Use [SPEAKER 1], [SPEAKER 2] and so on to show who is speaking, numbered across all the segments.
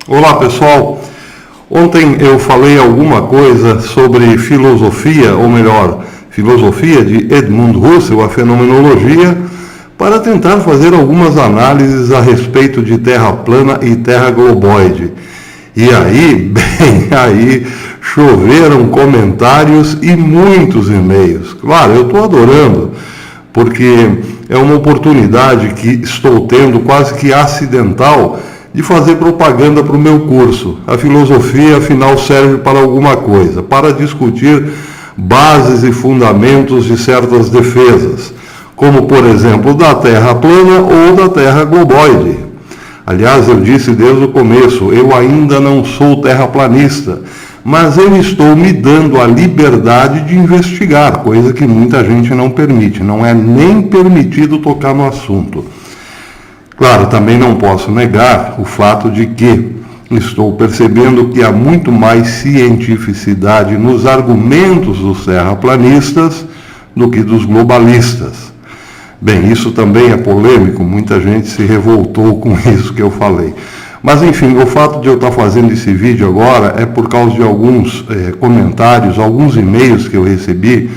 [SPEAKER 1] Olá pessoal, ontem eu falei alguma coisa sobre filosofia, ou melhor, filosofia de Edmund Husserl, a fenomenologia, para tentar fazer algumas análises a respeito de terra plana e terra globoide. E aí, aí choveram comentários e muitos e-mails. Claro, eu estou adorando, porque é uma oportunidade que estou tendo quase que acidental de fazer propaganda para o meu curso. A filosofia, afinal, serve para alguma coisa, para discutir bases e fundamentos de certas defesas, como, por exemplo, da Terra plana ou da Terra globoide. Aliás, eu disse desde o começo, eu ainda não sou terraplanista, mas eu estou me dando a liberdade de investigar, coisa que muita gente não permite, não é nem permitido tocar no assunto. Claro, também não posso negar o fato de que estou percebendo que há muito mais cientificidade nos argumentos dos terraplanistas do que dos globalistas. Bem, isso também é polêmico, muita gente se revoltou com isso que eu falei. Mas enfim, o fato de eu estar fazendo esse vídeo agora é por causa de alguns comentários, alguns e-mails que eu recebi,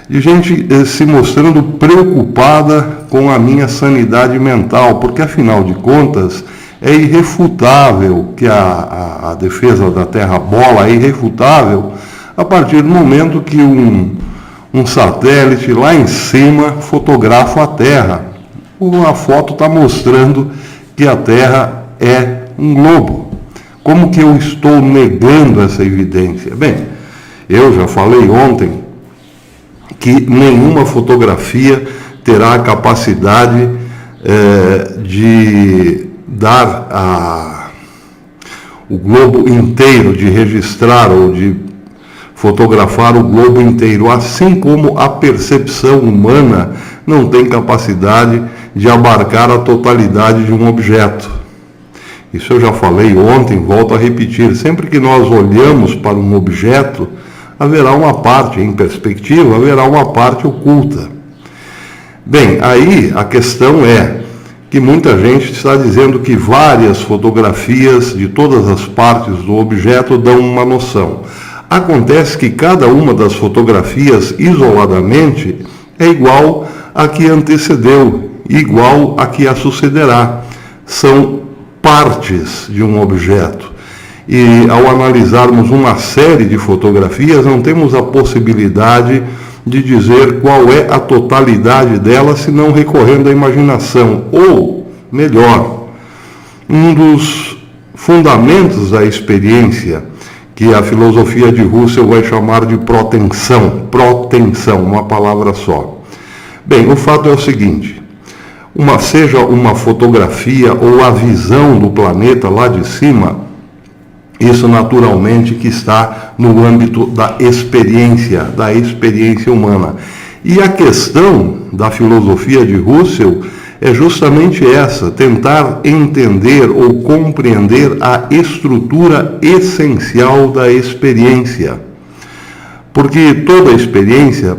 [SPEAKER 1] de gente se mostrando preocupada com a minha sanidade mental, porque afinal de contas é irrefutável que a defesa da Terra bola é irrefutável a partir do momento que um satélite lá em cima fotografa a Terra. A foto está mostrando que a Terra é um globo. Como que eu estou negando essa evidência? Bem, eu já falei ontem que nenhuma fotografia terá a capacidade de dar o globo inteiro, de registrar ou de fotografar o globo inteiro, assim como a percepção humana não tem capacidade de abarcar a totalidade de um objeto. Isso eu já falei ontem, volto a repetir, sempre que nós olhamos para um objeto, haverá uma parte em perspectiva, haverá uma parte oculta. Bem, aí a questão é que muita gente está dizendo que várias fotografias de todas as partes do objeto dão uma noção. Acontece que cada uma das fotografias isoladamente é igual à que antecedeu, igual à que a sucederá. São partes de um objeto. E ao analisarmos uma série de fotografias, não temos a possibilidade de dizer qual é a totalidade delas, senão recorrendo à imaginação. Ou, melhor, um dos fundamentos da experiência, que a filosofia de Husserl vai chamar de protenção. Protenção, uma palavra só. Bem, o fato é o seguinte, seja uma fotografia ou a visão do planeta lá de cima, isso naturalmente que está no âmbito da experiência humana. E a questão da filosofia de Husserl é justamente essa, tentar entender ou compreender a estrutura essencial da experiência. Porque toda experiência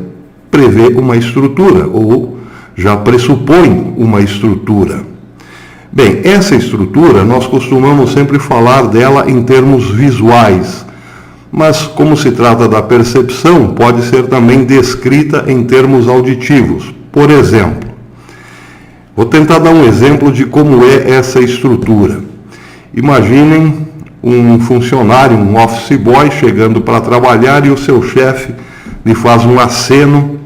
[SPEAKER 1] prevê uma estrutura, ou já pressupõe uma estrutura. Bem, essa estrutura nós costumamos sempre falar dela em termos visuais, mas como se trata da percepção, pode ser também descrita em termos auditivos. Por exemplo, vou tentar dar um exemplo de como é essa estrutura. Imaginem um funcionário, um office boy, chegando para trabalhar e o seu chefe lhe faz um aceno.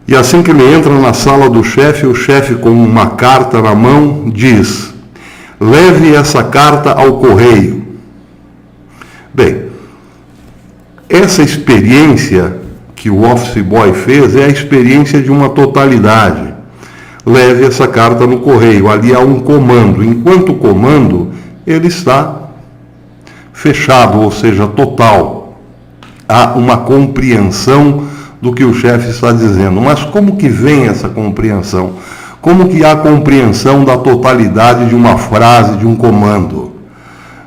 [SPEAKER 1] E assim que ele entra na sala do chefe, o chefe com uma carta na mão diz: leve essa carta ao correio. Bem, essa experiência que o office boy fez é a experiência de uma totalidade. Leve essa carta no correio, ali há um comando. Enquanto comando, ele está fechado, ou seja, total. Há uma compreensão do que o chefe está dizendo. Mas como que vem essa compreensão? Como que há compreensão da totalidade de uma frase, de um comando?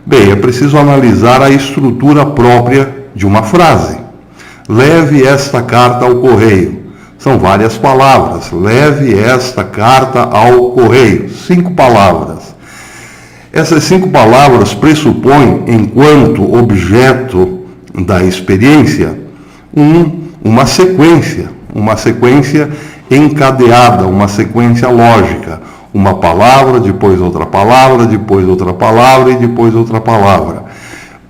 [SPEAKER 1] Bem, é preciso analisar a estrutura própria de uma frase. Leve esta carta ao correio. São várias palavras. Leve esta carta ao correio. 5 palavras. Essas 5 palavras pressupõem, enquanto objeto da experiência, uma sequência encadeada, uma sequência lógica. Uma palavra, depois outra palavra, depois outra palavra e depois outra palavra.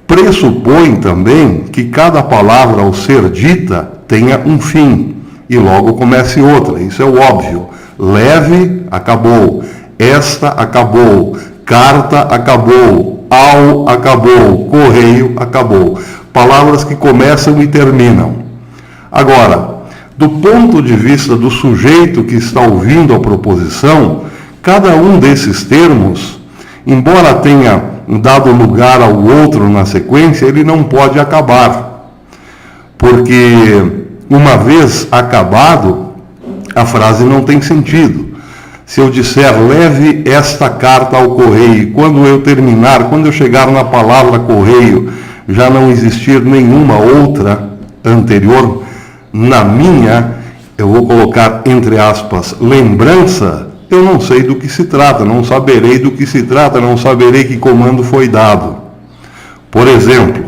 [SPEAKER 1] Pressupõe também que cada palavra, ao ser dita, tenha um fim e logo comece outra. Isso é o óbvio. Leve, acabou. Esta, acabou. Carta, acabou. Ao, acabou. Correio, acabou. Palavras que começam e terminam. Agora, do ponto de vista do sujeito que está ouvindo a proposição, cada um desses termos, embora tenha dado lugar ao outro na sequência, ele não pode acabar. Porque, uma vez acabado, a frase não tem sentido. Se eu disser, leve esta carta ao correio, quando eu terminar, quando eu chegar na palavra correio, já não existir nenhuma outra anterior, na minha, eu vou colocar entre aspas, lembrança, eu não sei do que se trata, não saberei do que se trata, não saberei que comando foi dado. Por exemplo,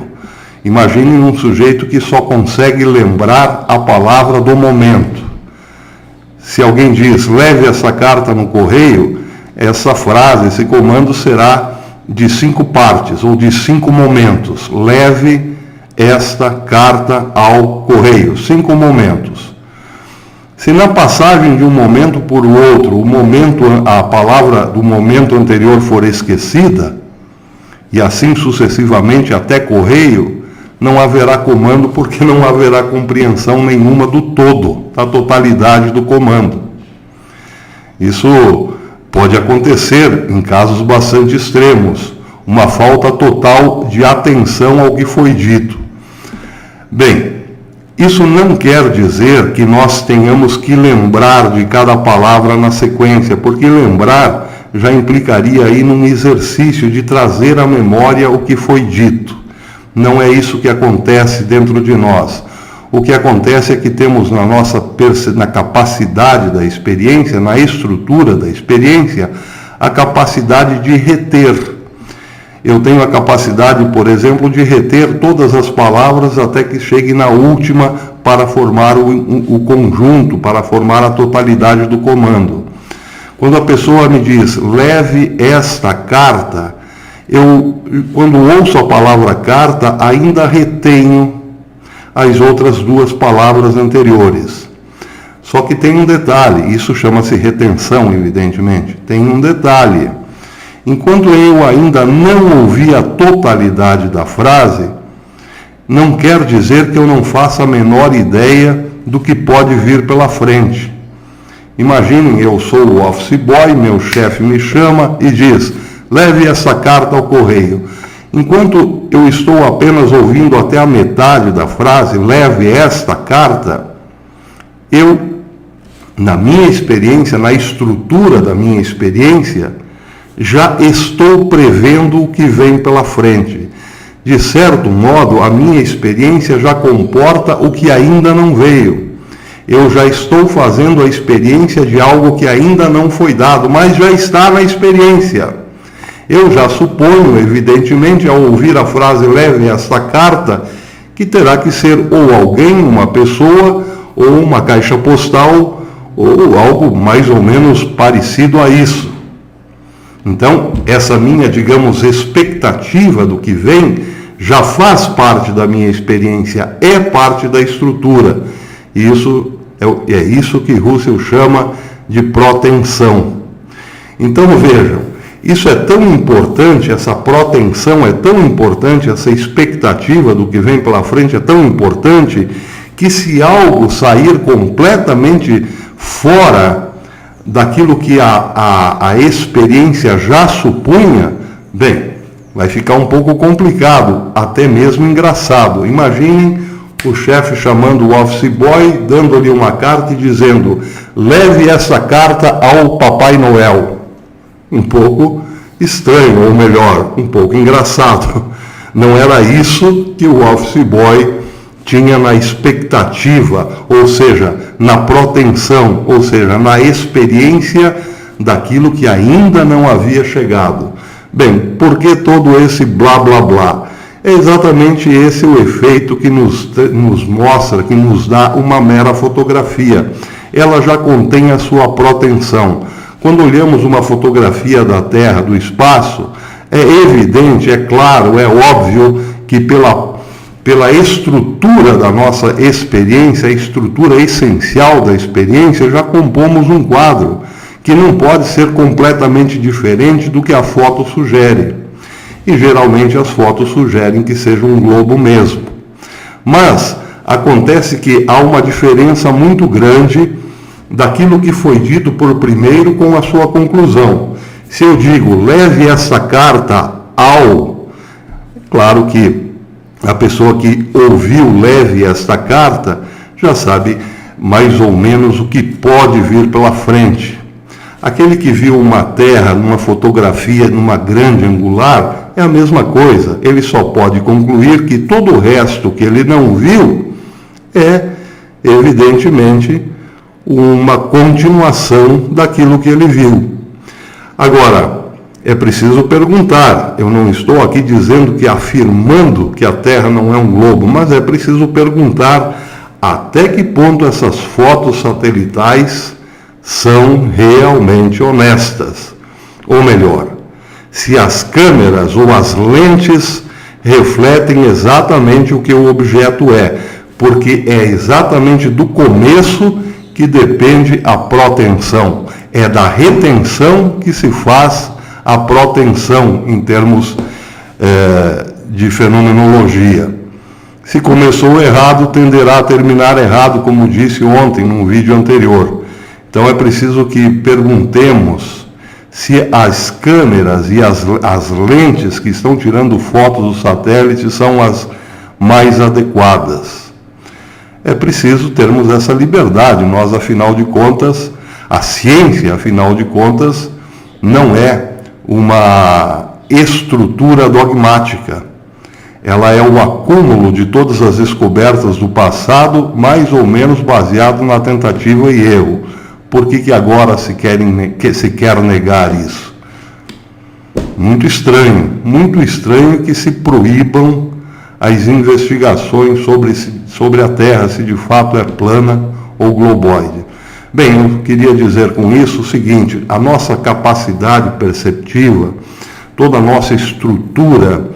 [SPEAKER 1] imagine um sujeito que só consegue lembrar a palavra do momento. Se alguém diz, leve essa carta no correio, essa frase, esse comando será de 5 partes, ou de 5 momentos. Leve esta carta ao correio. 5 momentos. Se na passagem de um momento por outro, a palavra do momento anterior for esquecida, e assim sucessivamente até correio, não haverá comando porque não haverá compreensão nenhuma do todo, da totalidade do comando. Isso pode acontecer em casos bastante extremos, uma falta total de atenção ao que foi dito. Bem, isso não quer dizer que nós tenhamos que lembrar de cada palavra na sequência, porque lembrar já implicaria aí num exercício de trazer à memória o que foi dito. Não é isso que acontece dentro de nós. O que acontece é que temos na capacidade da experiência, na estrutura da experiência, a capacidade de reter. Eu tenho a capacidade, por exemplo, de reter todas as palavras até que chegue na última para formar o conjunto, para formar a totalidade do comando. Quando a pessoa me diz, leve esta carta, quando ouço a palavra carta, ainda retenho as outras 2 palavras anteriores. Só que tem um detalhe, isso chama-se retenção, evidentemente. Tem um detalhe. Enquanto eu ainda não ouvi a totalidade da frase, não quer dizer que eu não faça a menor ideia do que pode vir pela frente. Imaginem, eu sou o office boy, meu chefe me chama e diz, leve essa carta ao correio. Enquanto eu estou apenas ouvindo até a metade da frase, leve esta carta, eu, na minha experiência, na estrutura da minha experiência, já estou prevendo o que vem pela frente. De certo modo, a minha experiência já comporta o que ainda não veio. Eu já estou fazendo a experiência de algo que ainda não foi dado, mas já está na experiência. Eu já suponho, evidentemente, ao ouvir a frase leve esta carta, que terá que ser ou alguém, uma pessoa, ou uma caixa postal, ou algo mais ou menos parecido a isso. Então, essa minha, digamos, expectativa do que vem já faz parte da minha experiência, é parte da estrutura. E isso é isso que Russell chama de protenção. Então, vejam, isso é tão importante, essa protenção é tão importante, essa expectativa do que vem pela frente é tão importante, que se algo sair completamente fora daquilo que a experiência já supunha, bem, vai ficar um pouco complicado, até mesmo engraçado. Imaginem o chefe chamando o office boy, dando-lhe uma carta e dizendo, leve essa carta ao Papai Noel. Um pouco estranho, ou melhor, um pouco engraçado. Não era isso que o office boy tinha na expectativa, ou seja, na protenção, ou seja, na experiência daquilo que ainda não havia chegado. Bem, por que todo esse blá blá blá? É exatamente esse o efeito que nos mostra, que nos dá uma mera fotografia. Ela já contém a sua protensão. Quando olhamos uma fotografia da Terra, do espaço, é evidente, é claro, é óbvio que pela estrutura da nossa experiência, a estrutura essencial da experiência, já compomos um quadro que não pode ser completamente diferente do que a foto sugere. E geralmente as fotos sugerem que seja um globo mesmo. Mas acontece que há uma diferença muito grande daquilo que foi dito por primeiro com a sua conclusão. Se eu digo, leve essa carta ao... Claro que a pessoa que ouviu leve esta carta já sabe mais ou menos o que pode vir pela frente. Aquele que viu uma terra numa fotografia, numa grande angular, é a mesma coisa. Ele só pode concluir que todo o resto que ele não viu é, evidentemente, uma continuação daquilo que ele viu. Agora, é preciso perguntar, eu não estou aqui dizendo que afirmando que a Terra não é um globo, mas é preciso perguntar até que ponto essas fotos satelitais são realmente honestas. Ou melhor, se as câmeras ou as lentes refletem exatamente o que o objeto é, porque é exatamente do começo que depende a protensão. É da retenção que se faz a protensão em termos de fenomenologia. Se começou errado, tenderá a terminar errado, como disse ontem num vídeo anterior. Então é preciso que perguntemos se as câmeras e as lentes que estão tirando fotos do satélite são as mais adequadas. É preciso termos essa liberdade. Nós, afinal de contas, a ciência, afinal de contas, não é uma estrutura dogmática. Ela é o acúmulo de todas as descobertas do passado, mais ou menos baseado na tentativa e erro. Por que agora se quer negar isso? Muito estranho que se proíbam as investigações sobre a Terra, se de fato é plana ou globoide. Bem, eu queria dizer com isso o seguinte: a nossa capacidade perceptiva, toda a nossa estrutura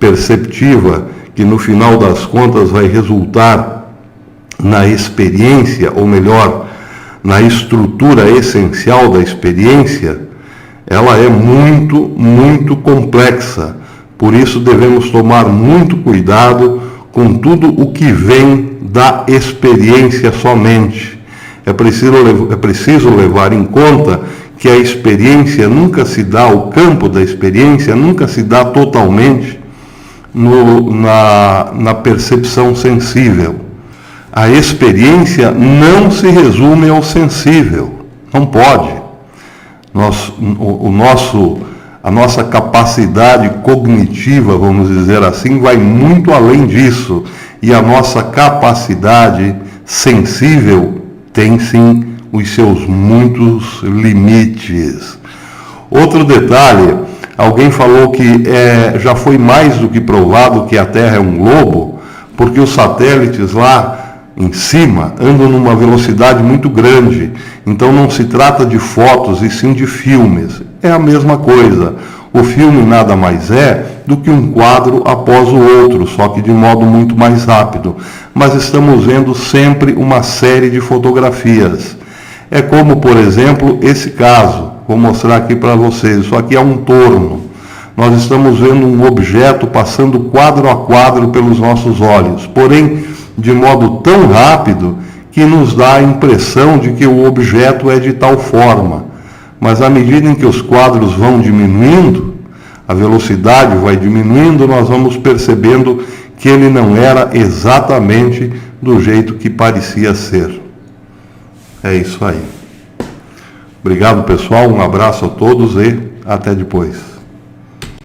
[SPEAKER 1] perceptiva, que no final das contas vai resultar na experiência, ou melhor, na estrutura essencial da experiência, ela é muito, muito complexa. Por isso devemos tomar muito cuidado com tudo o que vem da experiência somente. É preciso levar em conta que a experiência nunca se dá, o campo da experiência nunca se dá totalmente na percepção sensível. A experiência não se resume ao sensível, não pode. A nossa capacidade cognitiva, vamos dizer assim, vai muito além disso. E a nossa capacidade sensível tem sim os seus muitos limites. Outro detalhe, alguém falou que já foi mais do que provado que a Terra é um globo, porque os satélites lá em cima andam numa velocidade muito grande. Então não se trata de fotos e sim de filmes. É a mesma coisa. O filme nada mais é do que um quadro após o outro, só que de modo muito mais rápido. Mas estamos vendo sempre uma série de fotografias. É como, por exemplo, esse caso. Vou mostrar aqui para vocês. Isso aqui é um torno. Nós estamos vendo um objeto passando quadro a quadro pelos nossos olhos. Porém, de modo tão rápido que nos dá a impressão de que o objeto é de tal forma. Mas à medida em que os quadros vão diminuindo, a velocidade vai diminuindo, nós vamos percebendo que ele não era exatamente do jeito que parecia ser. É isso aí. Obrigado, pessoal, um abraço a todos e até depois.